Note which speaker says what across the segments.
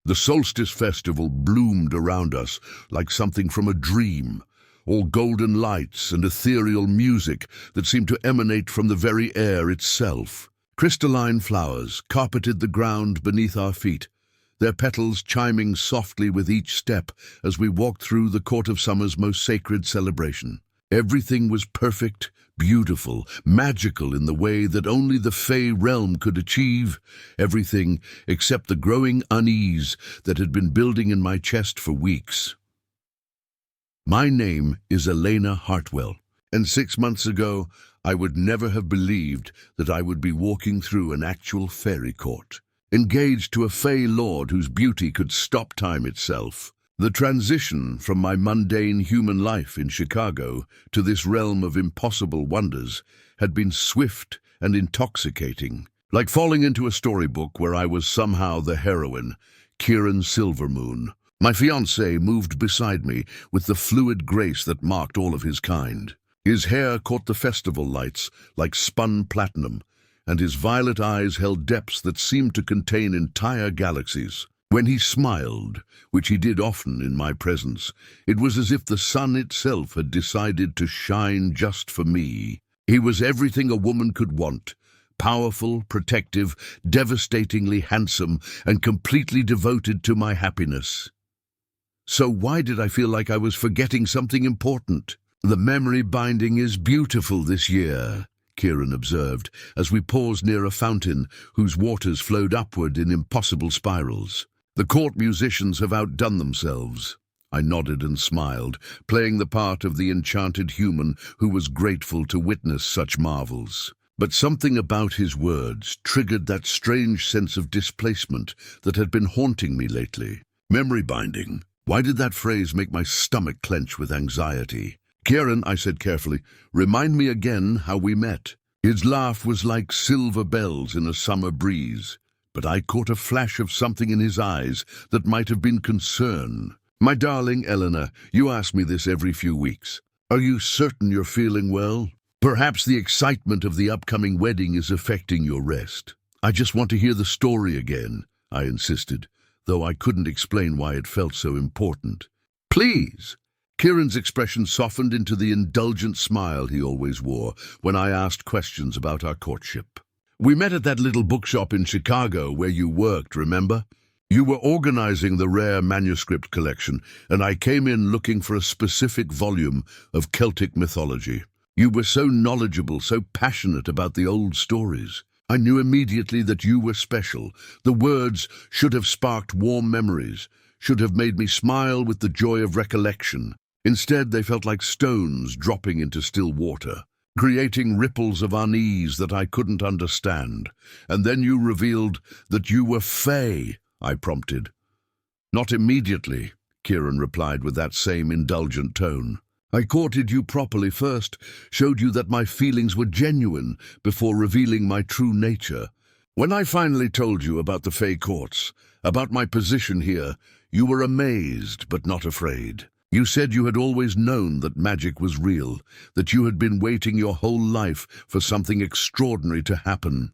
Speaker 1: The Solstice Festival bloomed around us like something from a dream, all golden lights and ethereal music that seemed to emanate from the very air itself. Crystalline flowers carpeted the ground beneath our feet, their petals chiming softly with each step as we walked through the court of summer's most sacred celebration. Everything was perfect, beautiful, magical in the way that only the Fey realm could achieve. Everything except the growing unease that had been building in my chest for weeks. My name is Elena Hartwell, and 6 months ago I would never have believed that I would be walking through an actual fairy court, engaged to a Fey lord whose beauty could stop time itself. The transition from my mundane human life in Chicago to this realm of impossible wonders had been swift and intoxicating, like falling into a storybook where I was somehow the heroine, Kieran Silvermoon. My fiancé moved beside me with the fluid grace that marked all of his kind. His hair caught the festival lights like spun platinum, and his violet eyes held depths that seemed to contain entire galaxies. When he smiled, which he did often in my presence, it was as if the sun itself had decided to shine just for me. He was everything a woman could want: powerful, protective, devastatingly handsome, and completely devoted to my happiness. So why did I feel like I was forgetting something important? "The memory binding is beautiful this year," Kieran observed, as we paused near a fountain whose waters flowed upward in impossible spirals. "The court musicians have outdone themselves." I nodded and smiled, playing the part of the enchanted human who was grateful to witness such marvels. But something about his words triggered that strange sense of displacement that had been haunting me lately. Memory binding. Why did that phrase make my stomach clench with anxiety? "Kieran," I said carefully, "remind me again how we met." His laugh was like silver bells in a summer breeze, but I caught a flash of something in his eyes that might have been concern. "My darling Eleanor, you ask me this every few weeks. Are you certain you're feeling well? Perhaps the excitement of the upcoming wedding is affecting your rest." "I just want to hear the story again," I insisted, though I couldn't explain why it felt so important. "Please." Kieran's expression softened into the indulgent smile he always wore when I asked questions about our courtship. "We met at that little bookshop in Chicago where you worked, remember? You were organizing the rare manuscript collection, and I came in looking for a specific volume of Celtic mythology. You were so knowledgeable, so passionate about the old stories. I knew immediately that you were special. The words should have sparked warm memories, should have made me smile with the joy of recollection. Instead, they felt like stones dropping into still water, creating ripples of unease that I couldn't understand. And then you revealed that you were Fey," I prompted. "Not immediately," Kieran replied with that same indulgent tone. "I courted you properly first, showed you that my feelings were genuine before revealing my true nature. When I finally told you about the Fey courts, about my position here, you were amazed but not afraid. You said you had always known that magic was real, that you had been waiting your whole life for something extraordinary to happen."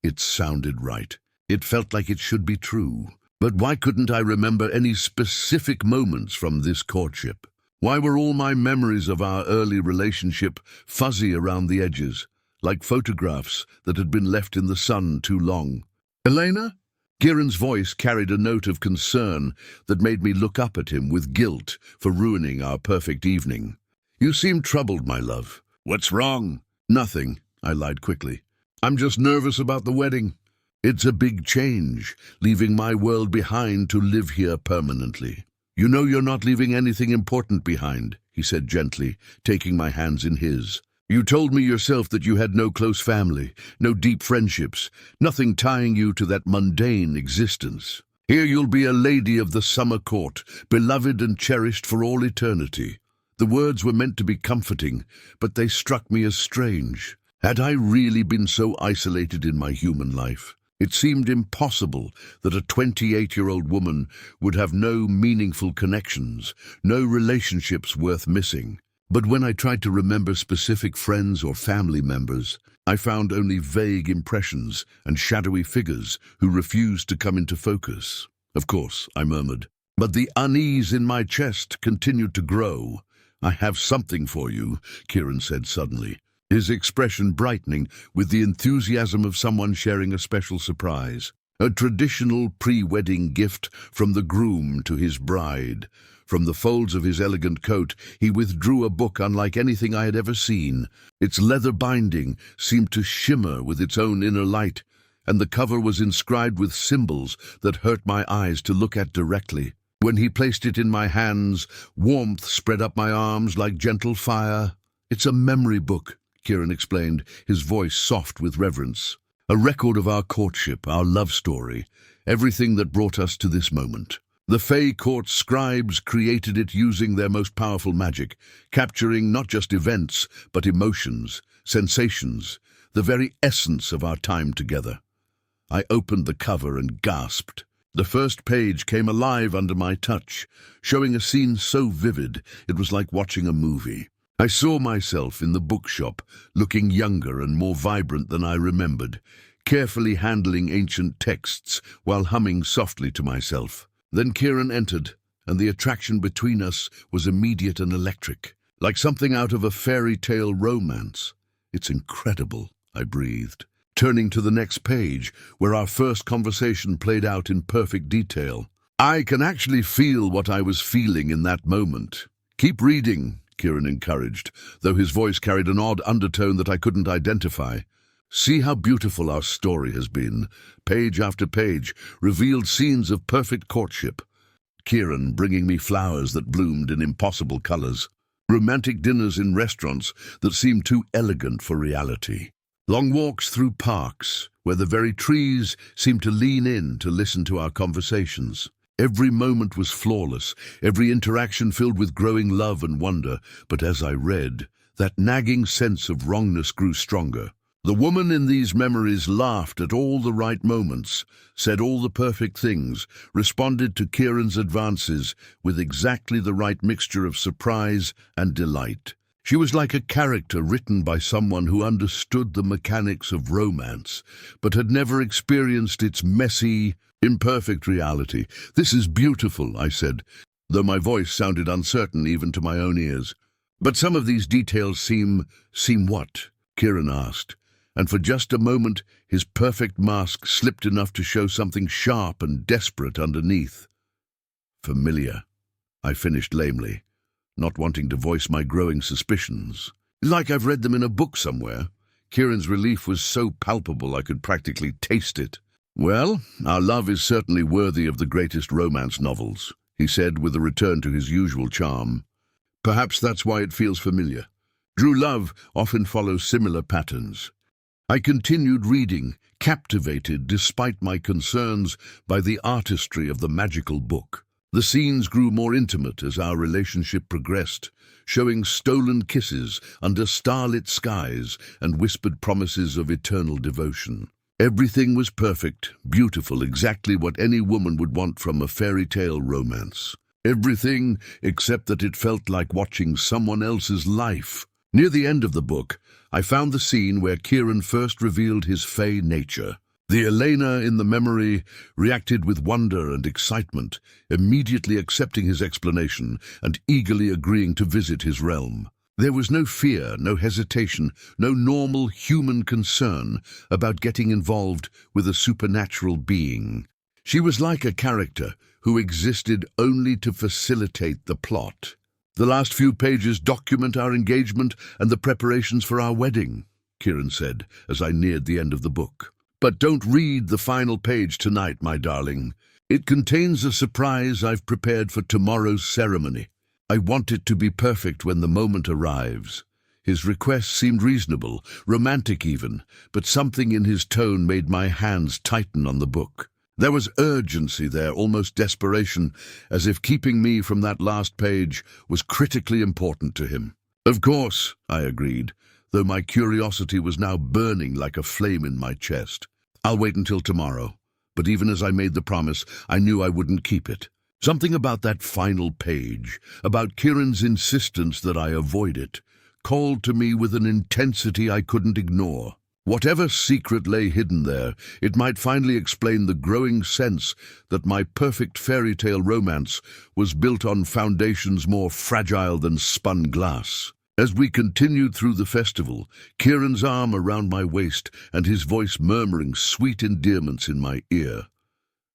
Speaker 1: It sounded right. It felt like it should be true. But why couldn't I remember any specific moments from this courtship? Why were all my memories of our early relationship fuzzy around the edges, like photographs that had been left in the sun too long? "Elena?" Kieran's voice carried a note of concern that made me look up at him with guilt for ruining our perfect evening. "You seem troubled, my love." "What's wrong?" "Nothing," I lied quickly. "I'm just nervous about the wedding. It's a big change, leaving my world behind to live here permanently." "You know you're not leaving anything important behind," he said gently, taking my hands in his. "You told me yourself that you had no close family, no deep friendships, nothing tying you to that mundane existence. Here you'll be a lady of the summer court, beloved and cherished for all eternity." The words were meant to be comforting, but they struck me as strange. Had I really been so isolated in my human life? It seemed impossible that a 28-year-old woman would have no meaningful connections, no relationships worth missing. But when I tried to remember specific friends or family members, I found only vague impressions and shadowy figures who refused to come into focus. Of course, I murmured. But the unease in my chest continued to grow. I have something for you, Kieran said suddenly, his expression brightening with the enthusiasm of someone sharing a special surprise. A traditional pre-wedding gift from the groom to his bride. From the folds of his elegant coat, he withdrew a book unlike anything I had ever seen. Its leather binding seemed to shimmer with its own inner light, and the cover was inscribed with symbols that hurt my eyes to look at directly. When he placed it in my hands, warmth spread up my arms like gentle fire. "It's a memory book," Kieran explained, his voice soft with reverence. "A record of our courtship, our love story, everything that brought us to this moment. The Fey Court scribes created it using their most powerful magic, capturing not just events, but emotions, sensations, the very essence of our time together." I opened the cover and gasped. The first page came alive under my touch, showing a scene so vivid it was like watching a movie. I saw myself in the bookshop, looking younger and more vibrant than I remembered, carefully handling ancient texts while humming softly to myself. Then Kieran entered, and the attraction between us was immediate and electric, like something out of a fairy tale romance. "It's incredible," I breathed, turning to the next page, where our first conversation played out in perfect detail. I can actually feel what I was feeling in that moment. "Keep reading," Kieran encouraged, though his voice carried an odd undertone that I couldn't identify. "See how beautiful our story has been. Page after page, revealed scenes of perfect courtship. Kieran bringing me flowers that bloomed in impossible colors. Romantic dinners in restaurants that seemed too elegant for reality. Long walks through parks, where the very trees seemed to lean in to listen to our conversations. Every moment was flawless, every interaction filled with growing love and wonder, but as I read, that nagging sense of wrongness grew stronger. The woman in these memories laughed at all the right moments, said all the perfect things, responded to Kieran's advances with exactly the right mixture of surprise and delight. She was like a character written by someone who understood the mechanics of romance, but had never experienced its messy, imperfect reality. "This is beautiful," I said, though my voice sounded uncertain even to my own ears. "But some of these details seem what?" Kieran asked, and for just a moment his perfect mask slipped enough to show something sharp and desperate underneath. "Familiar," I finished lamely, not wanting to voice my growing suspicions. "Like I've read them in a book somewhere." Kieran's relief was so palpable I could practically taste it. "Well, our love is certainly worthy of the greatest romance novels," he said with a return to his usual charm. "Perhaps that's why it feels familiar. True love often follows similar patterns." I continued reading, captivated despite my concerns by the artistry of the magical book. The scenes grew more intimate as our relationship progressed, showing stolen kisses under starlit skies and whispered promises of eternal devotion. Everything was perfect, beautiful, exactly what any woman would want from a fairy tale romance. Everything except that it felt like watching someone else's life. Near the end of the book, I found the scene where Kieran first revealed his fey nature. The Elena in the memory reacted with wonder and excitement, immediately accepting his explanation and eagerly agreeing to visit his realm. There was no fear, no hesitation, no normal human concern about getting involved with a supernatural being. She was like a character who existed only to facilitate the plot. "The last few pages document our engagement and the preparations for our wedding," Kieran said as I neared the end of the book. "But don't read the final page tonight, my darling. It contains a surprise I've prepared for tomorrow's ceremony. I want it to be perfect when the moment arrives." His request seemed reasonable, romantic even, but something in his tone made my hands tighten on the book. There was urgency there, almost desperation, as if keeping me from that last page was critically important to him. "Of course," I agreed, though my curiosity was now burning like a flame in my chest. "I'll wait until tomorrow." But even as I made the promise, I knew I wouldn't keep it. Something about that final page, about Kieran's insistence that I avoid it, called to me with an intensity I couldn't ignore. Whatever secret lay hidden there, it might finally explain the growing sense that my perfect fairy tale romance was built on foundations more fragile than spun glass. As we continued through the festival, Kieran's arm around my waist and his voice murmuring sweet endearments in my ear,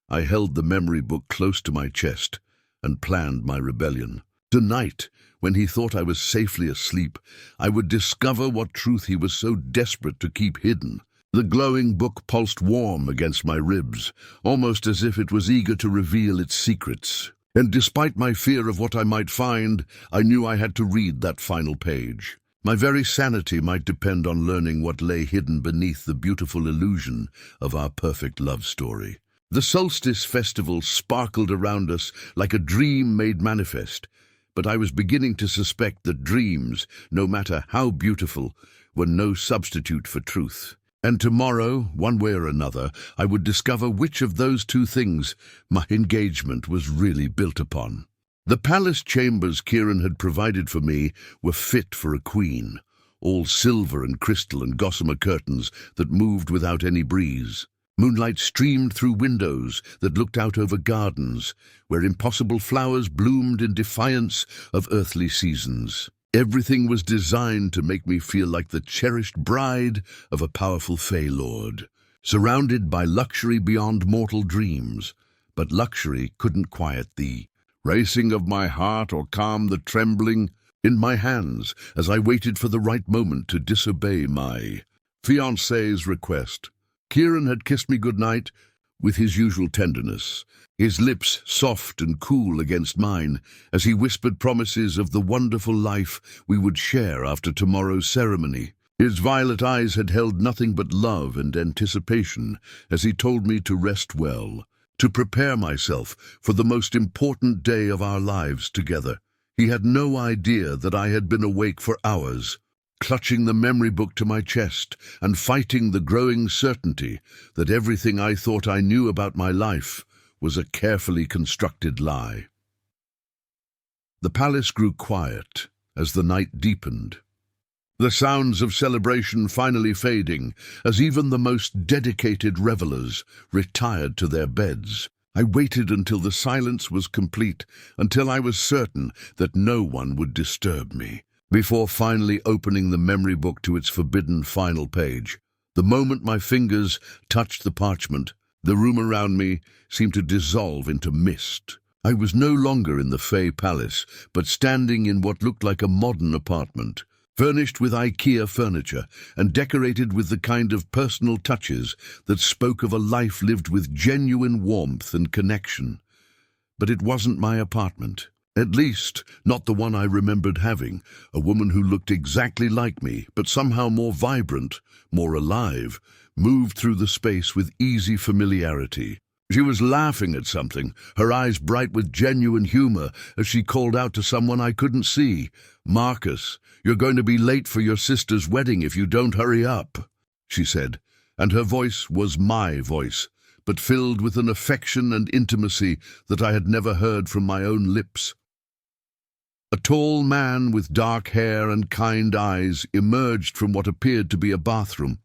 Speaker 1: I held the memory book close to my chest and planned my rebellion. Tonight, when he thought I was safely asleep, I would discover what truth he was so desperate to keep hidden. The glowing book pulsed warm against my ribs, almost as if it was eager to reveal its secrets. And despite my fear of what I might find, I knew I had to read that final page. My very sanity might depend on learning what lay hidden beneath the beautiful illusion of our perfect love story. The Solstice Festival sparkled around us like a dream made manifest, but I was beginning to suspect that dreams, no matter how beautiful, were no substitute for truth. And tomorrow, one way or another, I would discover which of those two things my engagement was really built upon. The palace chambers Kieran had provided for me were fit for a queen, all silver and crystal and gossamer curtains that moved without any breeze. Moonlight streamed through windows that looked out over gardens, where impossible flowers bloomed in defiance of earthly seasons. Everything was designed to make me feel like the cherished bride of a powerful Fey Lord, surrounded by luxury beyond mortal dreams. But luxury couldn't quiet the racing of my heart or calm the trembling in my hands as I waited for the right moment to disobey my fiancé's request. Kieran had kissed me goodnight with his usual tenderness, his lips soft and cool against mine as he whispered promises of the wonderful life we would share after tomorrow's ceremony. His violet eyes had held nothing but love and anticipation as he told me to rest well, to prepare myself for the most important day of our lives together. He had no idea that I had been awake for hours, clutching the memory book to my chest and fighting the growing certainty that everything I thought I knew about my life was a carefully constructed lie. The palace grew quiet as the night deepened, the sounds of celebration finally fading as even the most dedicated revelers retired to their beds. I waited until the silence was complete, until I was certain that no one would disturb me, before finally opening the memory book to its forbidden final page. The moment my fingers touched the parchment, the room around me seemed to dissolve into mist. I was no longer in the Fey Palace, but standing in what looked like a modern apartment, furnished with IKEA furniture and decorated with the kind of personal touches that spoke of a life lived with genuine warmth and connection. But it wasn't my apartment. At least, not the one I remembered having. A woman who looked exactly like me, but somehow more vibrant, more alive, moved through the space with easy familiarity. She was laughing at something, her eyes bright with genuine humor as she called out to someone I couldn't see. "Marcus, you're going to be late for your sister's wedding if you don't hurry up," she said, and her voice was my voice, but filled with an affection and intimacy that I had never heard from my own lips. A tall man with dark hair and kind eyes emerged from what appeared to be a bathroom,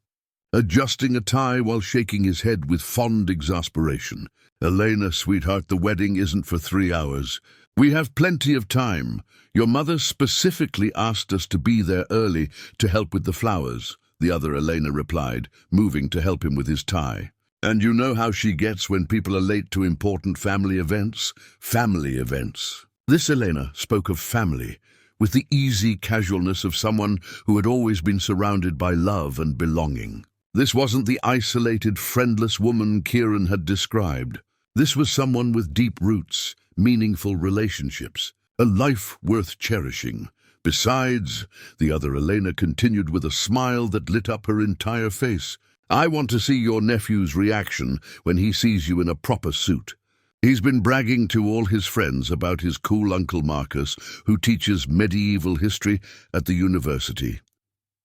Speaker 1: adjusting a tie while shaking his head with fond exasperation. "Elena, sweetheart, the wedding isn't for 3 hours. We have plenty of time. Your mother specifically asked us to be there early to help with the flowers," the other Elena replied, moving to help him with his tie. "And you know how she gets when people are late to important family events." Family events. This Elena spoke of family with the easy casualness of someone who had always been surrounded by love and belonging. This wasn't the isolated, friendless woman Kieran had described. This was someone with deep roots, meaningful relationships, a life worth cherishing. Besides, the other Elena continued with a smile that lit up her entire face, "I want to see your nephew's reaction when he sees you in a proper suit. He's been bragging to all his friends about his cool Uncle Marcus, who teaches medieval history at the university."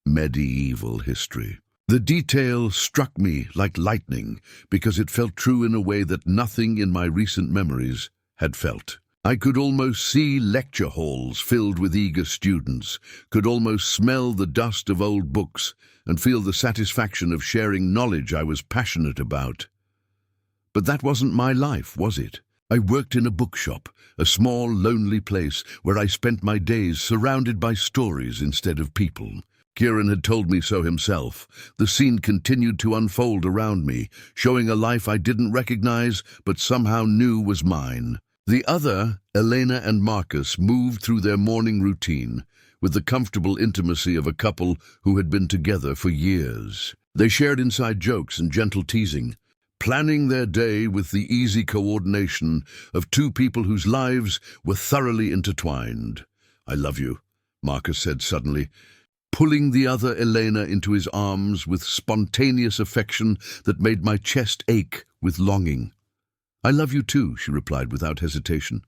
Speaker 1: Medieval history. The detail struck me like lightning because it felt true in a way that nothing in my recent memories had felt. I could almost see lecture halls filled with eager students, could almost smell the dust of old books, and feel the satisfaction of sharing knowledge I was passionate about. But that wasn't my life, was it? I worked in a bookshop, a small, lonely place where I spent my days surrounded by stories instead of people. Kieran had told me so himself. The scene continued to unfold around me, showing a life I didn't recognize but somehow knew was mine. The other, Elena and Marcus, moved through their morning routine with the comfortable intimacy of a couple who had been together for years. They shared inside jokes and gentle teasing, planning their day with the easy coordination of two people whose lives were thoroughly intertwined. "I love you," Marcus said suddenly, pulling the other Elena into his arms with spontaneous affection that made my chest ache with longing. "I love you too," she replied without hesitation,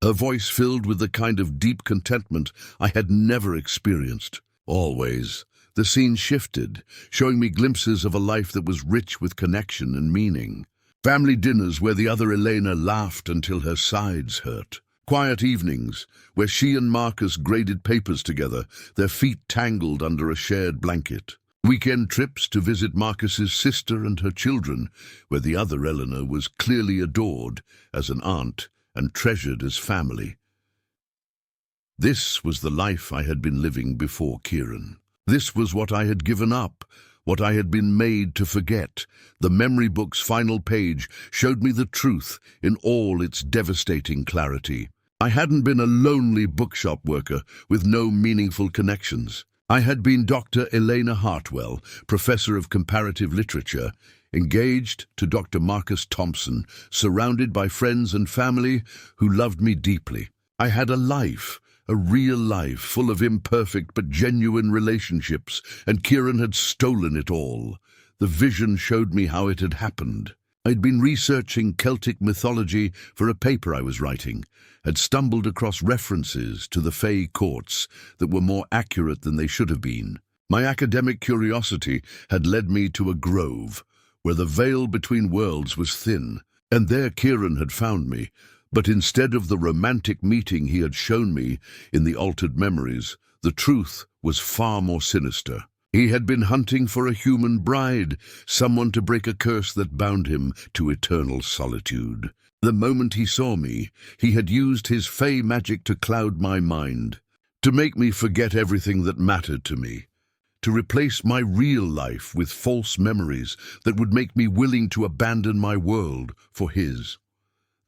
Speaker 1: her voice filled with the kind of deep contentment I had never experienced. Always, the scene shifted, showing me glimpses of a life that was rich with connection and meaning. Family dinners where the other Elena laughed until her sides hurt. Quiet evenings where she and Marcus graded papers together, their feet tangled under a shared blanket. Weekend trips to visit Marcus's sister and her children, where the other Eleanor was clearly adored as an aunt and treasured as family. This was the life I had been living before Kieran. This was what I had given up, what I had been made to forget. The memory book's final page showed me the truth in all its devastating clarity. I hadn't been a lonely bookshop worker with no meaningful connections. I had been Dr. Elena Hartwell, professor of comparative literature, engaged to Dr. Marcus Thompson, surrounded by friends and family who loved me deeply. I had a life, a real life full of imperfect but genuine relationships, and Kieran had stolen it all. The vision showed me how it had happened. I'd been researching Celtic mythology for a paper I was writing, had stumbled across references to the Fey courts that were more accurate than they should have been. My academic curiosity had led me to a grove, where the veil between worlds was thin, and there Kieran had found me. But instead of the romantic meeting he had shown me in the altered memories, the truth was far more sinister. He had been hunting for a human bride, someone to break a curse that bound him to eternal solitude. The moment he saw me, he had used his fey magic to cloud my mind, to make me forget everything that mattered to me, to replace my real life with false memories that would make me willing to abandon my world for his.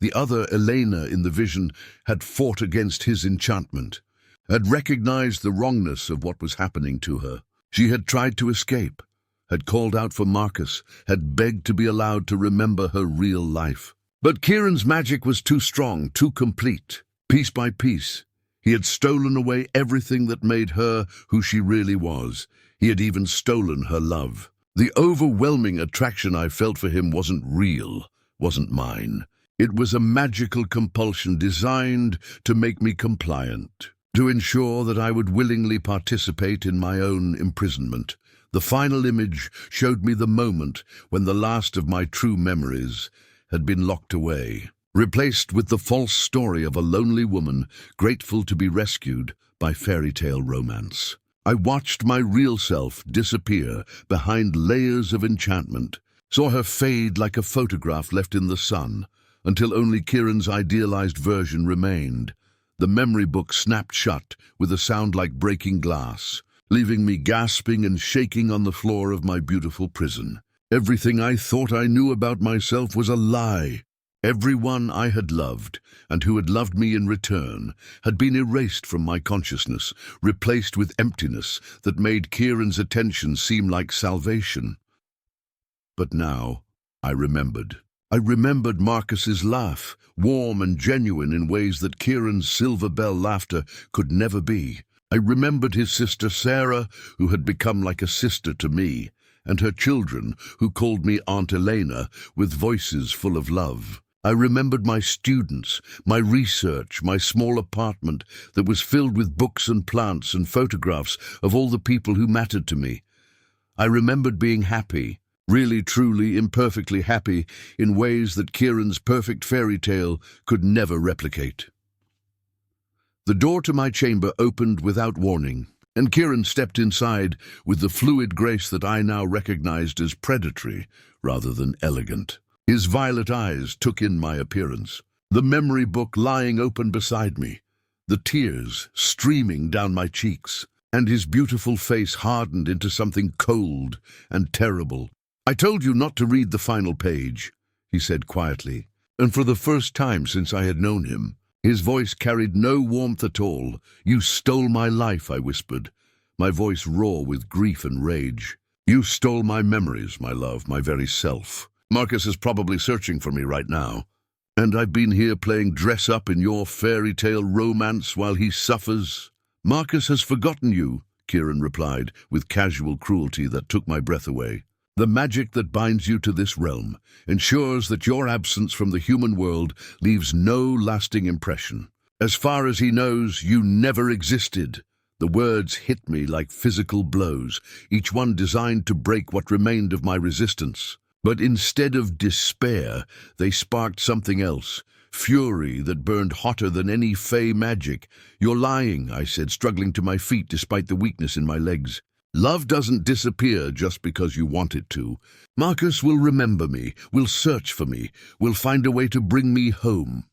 Speaker 1: The other Elena in the vision had fought against his enchantment, had recognized the wrongness of what was happening to her. She had tried to escape, had called out for Marcus, had begged to be allowed to remember her real life. But Kieran's magic was too strong, too complete. Piece by piece, he had stolen away everything that made her who she really was. He had even stolen her love. The overwhelming attraction I felt for him wasn't real, wasn't mine. It was a magical compulsion designed to make me compliant, to ensure that I would willingly participate in my own imprisonment. The final image showed me the moment when the last of my true memories had been locked away, replaced with the false story of a lonely woman grateful to be rescued by fairy tale romance. I watched my real self disappear behind layers of enchantment, saw her fade like a photograph left in the sun, until only Kieran's idealized version remained. The memory book snapped shut with a sound like breaking glass, leaving me gasping and shaking on the floor of my beautiful prison. Everything I thought I knew about myself was a lie. Everyone I had loved, and who had loved me in return, had been erased from my consciousness, replaced with emptiness that made Kieran's attention seem like salvation. But now I remembered. I remembered Marcus's laugh, warm and genuine in ways that Kieran's silver bell laughter could never be. I remembered his sister Sarah, who had become like a sister to me, and her children, who called me Aunt Elena, with voices full of love. I remembered my students, my research, my small apartment that was filled with books and plants and photographs of all the people who mattered to me. I remembered being happy, really, truly, imperfectly happy in ways that Kieran's perfect fairy tale could never replicate. The door to my chamber opened without warning, and Kieran stepped inside with the fluid grace that I now recognized as predatory rather than elegant. His violet eyes took in my appearance, the memory book lying open beside me, the tears streaming down my cheeks, and his beautiful face hardened into something cold and terrible. "I told you not to read the final page," he said quietly, and for the first time since I had known him, his voice carried no warmth at all. "You stole my life," I whispered, my voice raw with grief and rage. "You stole my memories, my love, my very self. Marcus is probably searching for me right now, and I've been here playing dress-up in your fairy tale romance while he suffers." "Marcus has forgotten you," Kieran replied, with casual cruelty that took my breath away. "The magic that binds you to this realm ensures that your absence from the human world leaves no lasting impression. As far as he knows, you never existed." The words hit me like physical blows, each one designed to break what remained of my resistance. But instead of despair, they sparked something else, fury that burned hotter than any fey magic. "You're lying," I said, struggling to my feet despite the weakness in my legs. "Love doesn't disappear just because you want it to. Marcus will remember me, will search for me, will find a way to bring me home."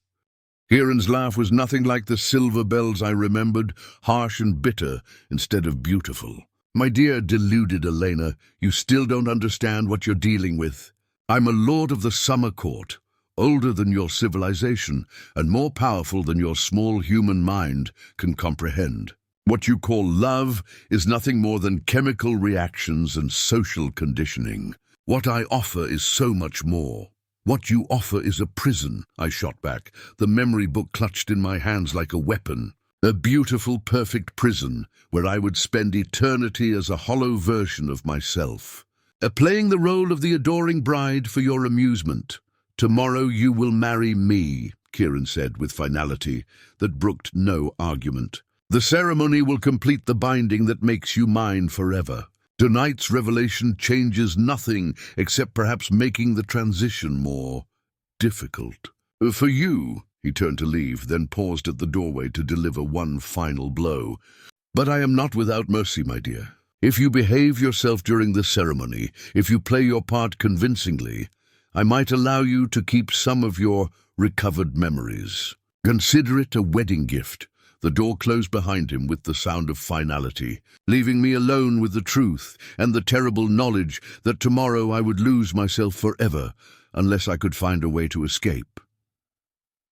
Speaker 1: Kieran's laugh was nothing like the silver bells I remembered, harsh and bitter instead of beautiful. "My dear deluded Elena, you still don't understand what you're dealing with. I'm a lord of the summer court, older than your civilization and more powerful than your small human mind can comprehend. What you call love is nothing more than chemical reactions and social conditioning. What I offer is so much more." "What you offer is a prison," I shot back, the memory book clutched in my hands like a weapon. "A beautiful, perfect prison where I would spend eternity as a hollow version of myself, playing the role of the adoring bride for your amusement. Tomorrow you will marry me," Kieran said with finality that brooked no argument. "The ceremony will complete the binding that makes you mine forever. Tonight's revelation changes nothing except perhaps making the transition more difficult. For you," he turned to leave, then paused at the doorway to deliver one final blow. "But I am not without mercy, my dear. If you behave yourself during the ceremony, if you play your part convincingly, I might allow you to keep some of your recovered memories. Consider it a wedding gift." The door closed behind him with the sound of finality, leaving me alone with the truth and the terrible knowledge that tomorrow I would lose myself forever unless I could find a way to escape.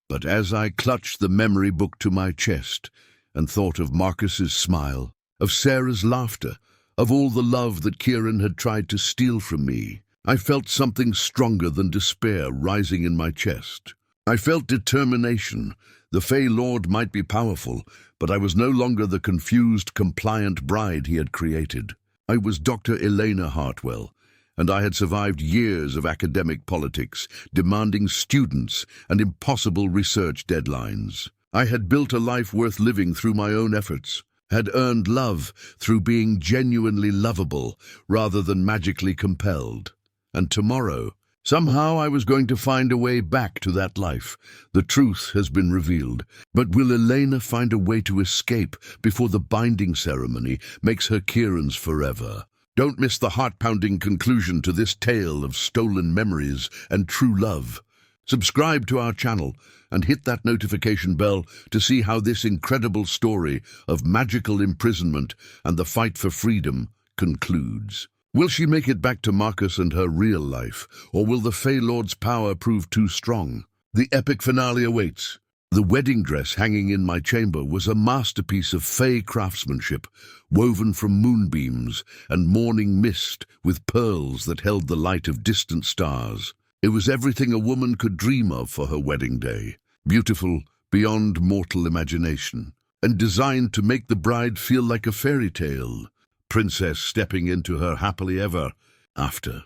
Speaker 1: But as I clutched the memory book to my chest and thought of Marcus's smile, of Sarah's laughter, of all the love that Kieran had tried to steal from me, I felt something stronger than despair rising in my chest. I felt determination. The Fey Lord might be powerful, but I was no longer the confused, compliant bride he had created. I was Dr. Elena Hartwell, and I had survived years of academic politics, demanding students and impossible research deadlines. I had built a life worth living through my own efforts, had earned love through being genuinely lovable rather than magically compelled. And tomorrow, somehow I was going to find a way back to that life. The truth has been revealed. But will Elena find a way to escape before the binding ceremony makes her Kieran's forever? Don't miss the heart-pounding conclusion to this tale of stolen memories and true love. Subscribe to our channel and hit that notification bell to see how this incredible story of magical imprisonment and the fight for freedom concludes. Will she make it back to Marcus and her real life, or will the Fey Lord's power prove too strong? The epic finale awaits. The wedding dress hanging in my chamber was a masterpiece of Fey craftsmanship, woven from moonbeams and morning mist with pearls that held the light of distant stars. It was everything a woman could dream of for her wedding day, beautiful beyond mortal imagination, and designed to make the bride feel like a fairy tale. Princess stepping into her happily ever after.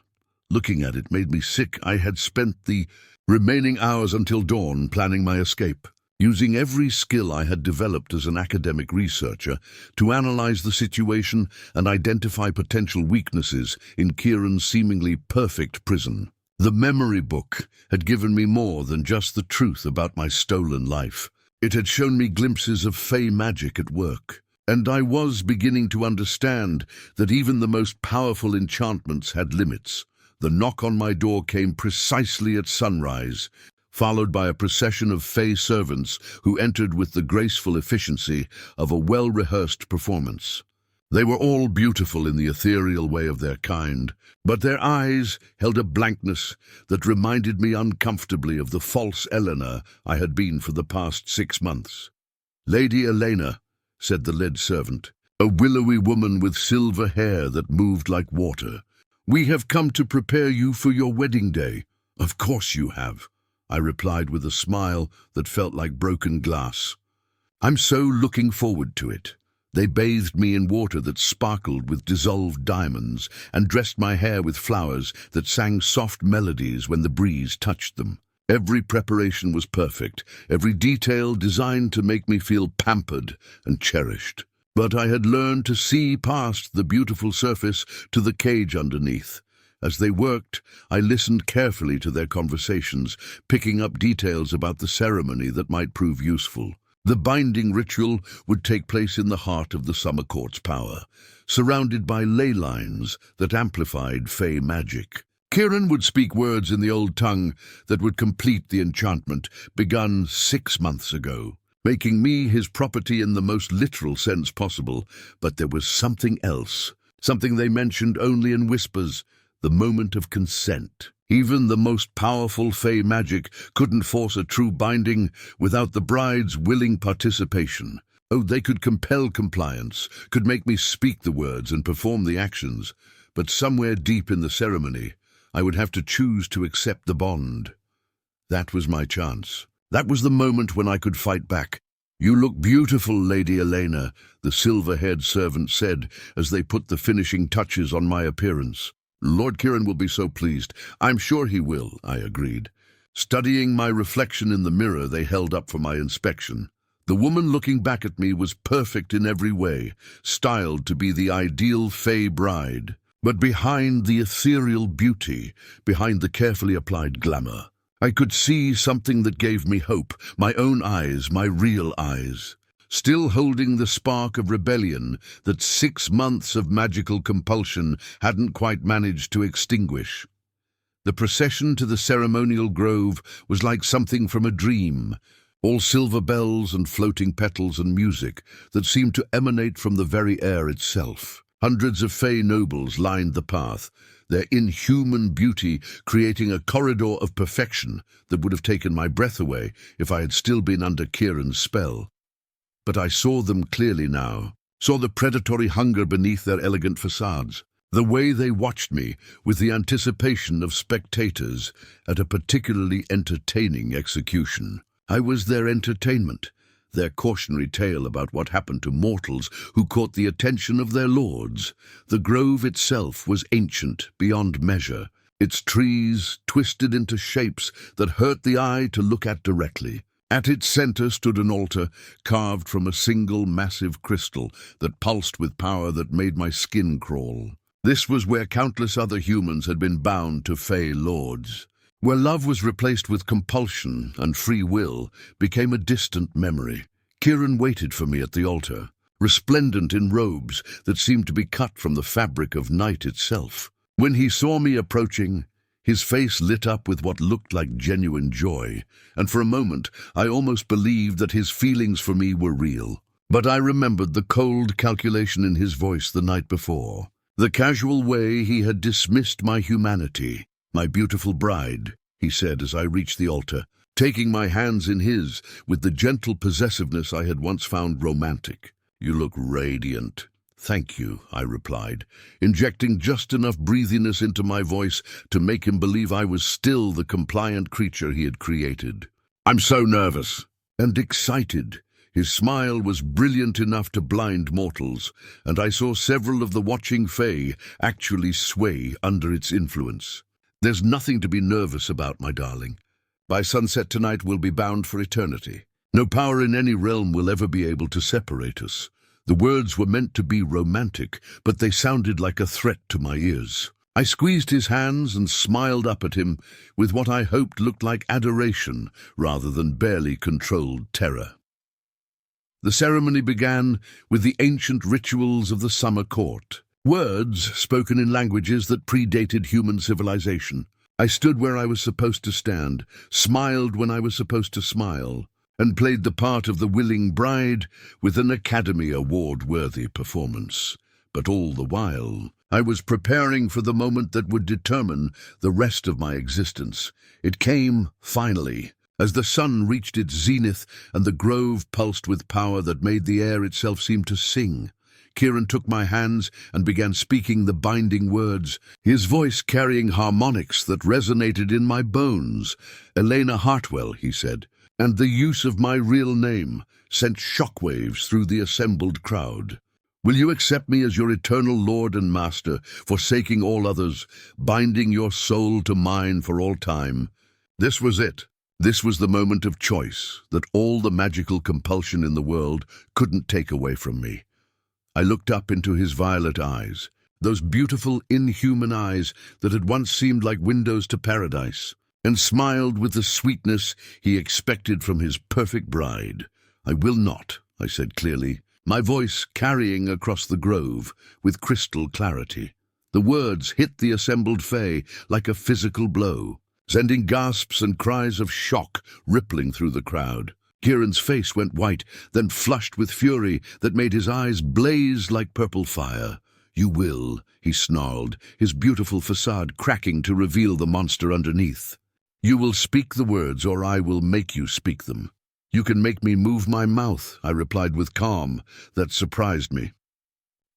Speaker 1: Looking at it made me sick. I had spent the remaining hours until dawn planning my escape, using every skill I had developed as an academic researcher to analyze the situation and identify potential weaknesses in Kieran's seemingly perfect prison. The memory book had given me more than just the truth about my stolen life. It had shown me glimpses of fey magic at work, and I was beginning to understand that even the most powerful enchantments had limits. The knock on my door came precisely at sunrise, followed by a procession of fey servants who entered with the graceful efficiency of a well-rehearsed performance. They were all beautiful in the ethereal way of their kind, but their eyes held a blankness that reminded me uncomfortably of the false Eleanor I had been for the past 6 months. "Lady Elena," said the lead servant, a willowy woman with silver hair that moved like water, "we have come to prepare you for your wedding day." "Of course you have," I replied with a smile that felt like broken glass. "I'm so looking forward to it." They bathed me in water that sparkled with dissolved diamonds and dressed my hair with flowers that sang soft melodies when the breeze touched them. Every preparation was perfect, every detail designed to make me feel pampered and cherished. But I had learned to see past the beautiful surface to the cage underneath. As they worked, I listened carefully to their conversations, picking up details about the ceremony that might prove useful. The binding ritual would take place in the heart of the summer court's power, surrounded by ley lines that amplified fey magic. Kieran would speak words in the old tongue that would complete the enchantment begun 6 months ago, making me his property in the most literal sense possible. But there was something else, something they mentioned only in whispers: the moment of consent. Even the most powerful fey magic couldn't force a true binding without the bride's willing participation. Oh, they could compel compliance, could make me speak the words and perform the actions, but somewhere deep in the ceremony, I would have to choose to accept the bond. That was my chance. That was the moment when I could fight back. "You look beautiful, Lady Elena," the silver-haired servant said as they put the finishing touches on my appearance. "Lord Kieran will be so pleased." "I'm sure he will," I agreed. Studying my reflection in the mirror they held up for my inspection. The woman looking back at me was perfect in every way, styled to be the ideal fey bride. But behind the ethereal beauty, behind the carefully applied glamour, I could see something that gave me hope, my own eyes, my real eyes, still holding the spark of rebellion that 6 months of magical compulsion hadn't quite managed to extinguish. The procession to the ceremonial grove was like something from a dream, all silver bells and floating petals and music that seemed to emanate from the very air itself. Hundreds of fey nobles lined the path, their inhuman beauty creating a corridor of perfection that would have taken my breath away if I had still been under Kieran's spell. But I saw them clearly now, saw the predatory hunger beneath their elegant facades, the way they watched me with the anticipation of spectators at a particularly entertaining execution. I was their entertainment, their cautionary tale about what happened to mortals who caught the attention of their lords. The grove itself was ancient beyond measure, its trees twisted into shapes that hurt the eye to look at directly. At its center stood an altar carved from a single massive crystal that pulsed with power that made my skin crawl. This was where countless other humans had been bound to fey lords. Where love was replaced with compulsion and free will became a distant memory. Kieran waited for me at the altar, resplendent in robes that seemed to be cut from the fabric of night itself. When he saw me approaching, his face lit up with what looked like genuine joy, and for a moment I almost believed that his feelings for me were real. But I remembered the cold calculation in his voice the night before, the casual way he had dismissed my humanity. "My beautiful bride," he said as I reached the altar, taking my hands in his with the gentle possessiveness I had once found romantic. "You look radiant." "Thank you," I replied, injecting just enough breathiness into my voice to make him believe I was still the compliant creature he had created. "I'm so nervous." And excited. His smile was brilliant enough to blind mortals, and I saw several of the watching fae actually sway under its influence. "There's nothing to be nervous about, my darling. By sunset tonight we'll be bound for eternity. No power in any realm will ever be able to separate us." The words were meant to be romantic, but they sounded like a threat to my ears. I squeezed his hands and smiled up at him with what I hoped looked like adoration rather than barely controlled terror. The ceremony began with the ancient rituals of the summer court. Words spoken in languages that predated human civilization. I stood where I was supposed to stand, smiled when I was supposed to smile, and played the part of the willing bride with an Academy Award-worthy performance. But all the while, I was preparing for the moment that would determine the rest of my existence. It came, finally, as the sun reached its zenith and the grove pulsed with power that made the air itself seem to sing. Kieran took my hands and began speaking the binding words, his voice carrying harmonics that resonated in my bones. "Elena Hartwell," he said, and the use of my real name sent shockwaves through the assembled crowd. "Will you accept me as your eternal Lord and Master, forsaking all others, binding your soul to mine for all time?" This was it. This was the moment of choice that all the magical compulsion in the world couldn't take away from me. I looked up into his violet eyes, those beautiful, inhuman eyes that had once seemed like windows to paradise, and smiled with the sweetness he expected from his perfect bride. "I will not," I said clearly, my voice carrying across the grove with crystal clarity. The words hit the assembled fae like a physical blow, sending gasps and cries of shock rippling through the crowd. Kieran's face went white, then flushed with fury that made his eyes blaze like purple fire. "You will," he snarled, his beautiful facade cracking to reveal the monster underneath. "You will speak the words, or I will make you speak them." "You can make me move my mouth," I replied with calm that surprised me.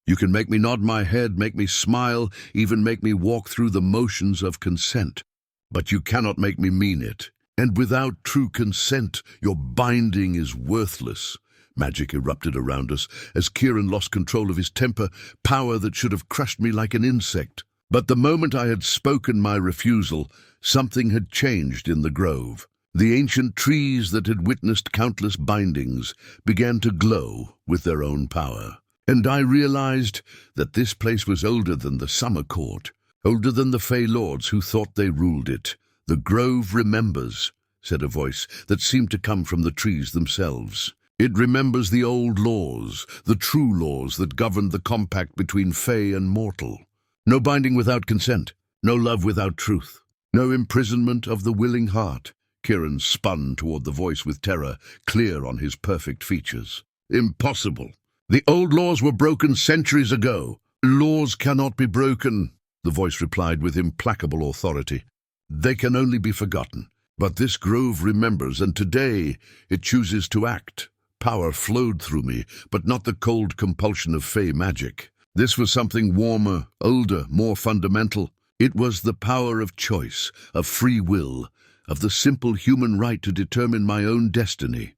Speaker 1: "You can make me nod my head, make me smile, even make me walk through the motions of consent. But you cannot make me mean it. And without true consent, your binding is worthless." Magic erupted around us as Kieran lost control of his temper, power that should have crushed me like an insect. But the moment I had spoken my refusal, something had changed in the grove. The ancient trees that had witnessed countless bindings began to glow with their own power. And I realized that this place was older than the summer court, older than the Fey Lords who thought they ruled it. "The grove remembers," said a voice that seemed to come from the trees themselves. "It remembers the old laws, the true laws that governed the compact between Fey and mortal. No binding without consent, no love without truth, no imprisonment of the willing heart." Kieran spun toward the voice with terror, clear on his perfect features. "Impossible. The old laws were broken centuries ago." "Laws cannot be broken," the voice replied with implacable authority. "They can only be forgotten. But this grove remembers, and today it chooses to act. Power flowed through me, but not the cold compulsion of Fey magic. This was something warmer, older, more fundamental. It was the power of choice, of free will, of the simple human right to determine my own destiny.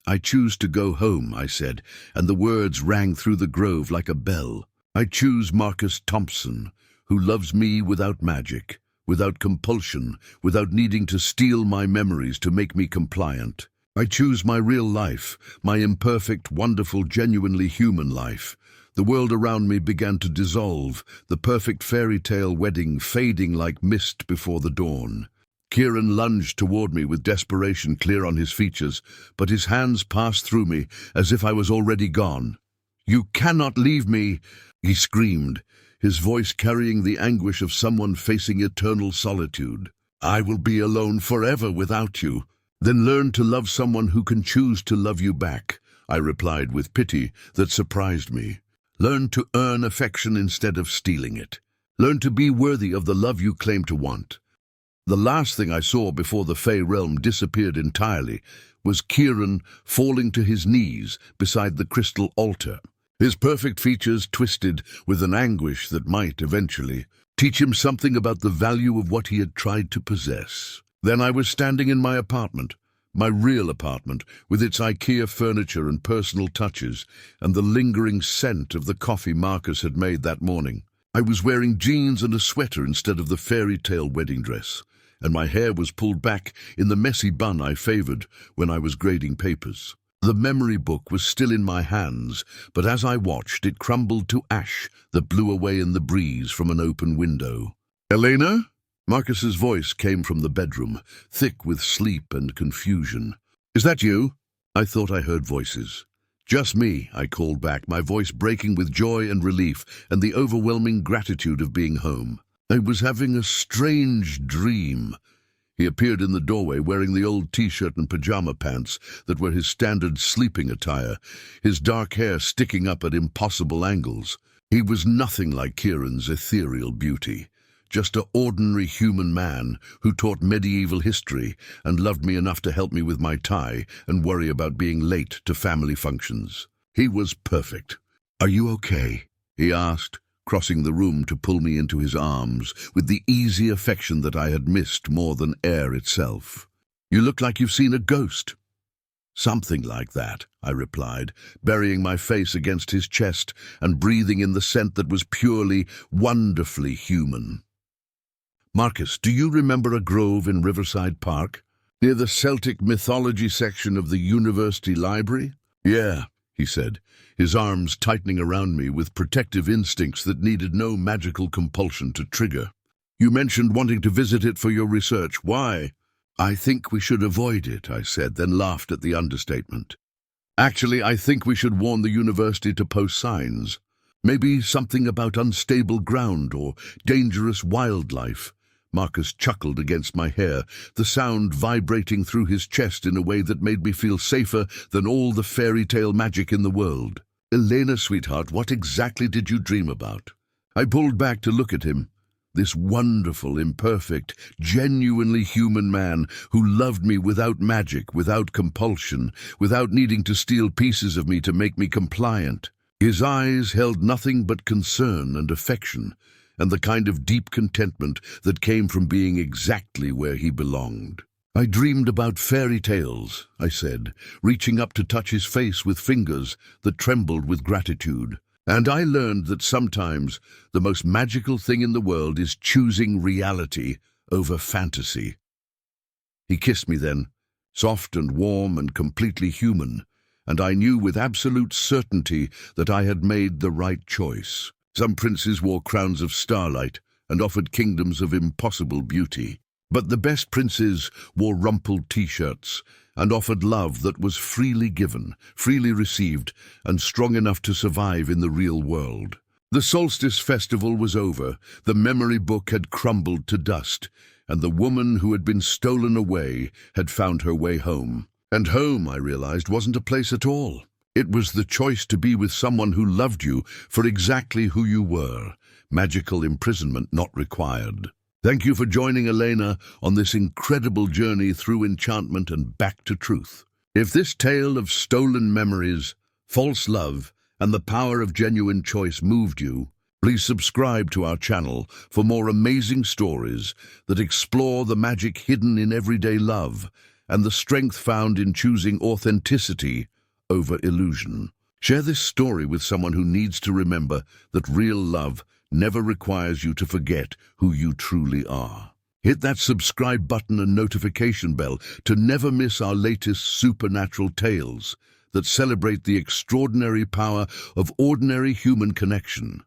Speaker 1: "I choose to go home," I said, and the words rang through the grove like a bell. "I choose Marcus Thompson, who loves me without magic, without compulsion, without needing to steal my memories to make me compliant. I choose my real life, my imperfect, wonderful, genuinely human life." The world around me began to dissolve, the perfect fairy tale wedding fading like mist before the dawn. Kieran lunged toward me with desperation clear on his features, but his hands passed through me as if I was already gone. "You cannot leave me," he screamed, his voice carrying the anguish of someone facing eternal solitude. "I will be alone forever without you." "Then learn to love someone who can choose to love you back," I replied with pity that surprised me. "Learn to earn affection instead of stealing it. Learn to be worthy of the love you claim to want." The last thing I saw before the Fey realm disappeared entirely was Kieran falling to his knees beside the crystal altar, his perfect features twisted with an anguish that might eventually teach him something about the value of what he had tried to possess. Then I was standing in my apartment, my real apartment, with its IKEA furniture and personal touches, and the lingering scent of the coffee Marcus had made that morning. I was wearing jeans and a sweater instead of the fairy tale wedding dress, and my hair was pulled back in the messy bun I favored when I was grading papers. The memory book was still in my hands, but as I watched, it crumbled to ash that blew away in the breeze from an open window. "Elena?" Marcus's voice came from the bedroom, thick with sleep and confusion. "Is that you?" I thought I heard voices. Just me, I called back, my voice breaking with joy and relief and the overwhelming gratitude of being home. I was having a strange dream. He appeared in the doorway wearing the old t-shirt and pajama pants that were his standard sleeping attire, his dark hair sticking up at impossible angles. He was nothing like Kieran's ethereal beauty, just an ordinary human man who taught medieval history and loved me enough to help me with my tie and worry about being late to family functions. He was perfect. "Are you okay?" he asked, crossing the room to pull me into his arms with the easy affection that I had missed more than air itself. "You look like you've seen a ghost." "Something like that," I replied, burying my face against his chest and breathing in the scent that was purely, wonderfully human. "Marcus, do you remember a grove in Riverside Park, near the Celtic mythology section of the university library?" "Yeah," he said, his arms tightening around me with protective instincts that needed no magical compulsion to trigger. "You mentioned wanting to visit it for your research. Why?" "I think we should avoid it," I said, then laughed at the understatement. "Actually, I think we should warn the university to post signs. Maybe something about unstable ground or dangerous wildlife." Marcus chuckled against my hair, the sound vibrating through his chest in a way that made me feel safer than all the fairy tale magic in the world. "Elena, sweetheart, what exactly did you dream about?" I pulled back to look at him. This wonderful, imperfect, genuinely human man who loved me without magic, without compulsion, without needing to steal pieces of me to make me compliant. His eyes held nothing but concern and affection, and the kind of deep contentment that came from being exactly where he belonged. "I dreamed about fairy tales," I said, reaching up to touch his face with fingers that trembled with gratitude. "And I learned that sometimes the most magical thing in the world is choosing reality over fantasy." He kissed me then, soft and warm and completely human, and I knew with absolute certainty that I had made the right choice. Some princes wore crowns of starlight and offered kingdoms of impossible beauty. But the best princes wore rumpled t-shirts and offered love that was freely given, freely received, and strong enough to survive in the real world. The Solstice Festival was over, the memory book had crumbled to dust, and the woman who had been stolen away had found her way home. And home, I realized, wasn't a place at all. It was the choice to be with someone who loved you for exactly who you were, magical imprisonment not required. Thank you for joining Elena on this incredible journey through enchantment and back to truth. If this tale of stolen memories, false love, and the power of genuine choice moved you, please subscribe to our channel for more amazing stories that explore the magic hidden in everyday love and the strength found in choosing authenticity over illusion. Share this story with someone who needs to remember that real love never requires you to forget who you truly are. Hit that subscribe button and notification bell to never miss our latest supernatural tales that celebrate the extraordinary power of ordinary human connection.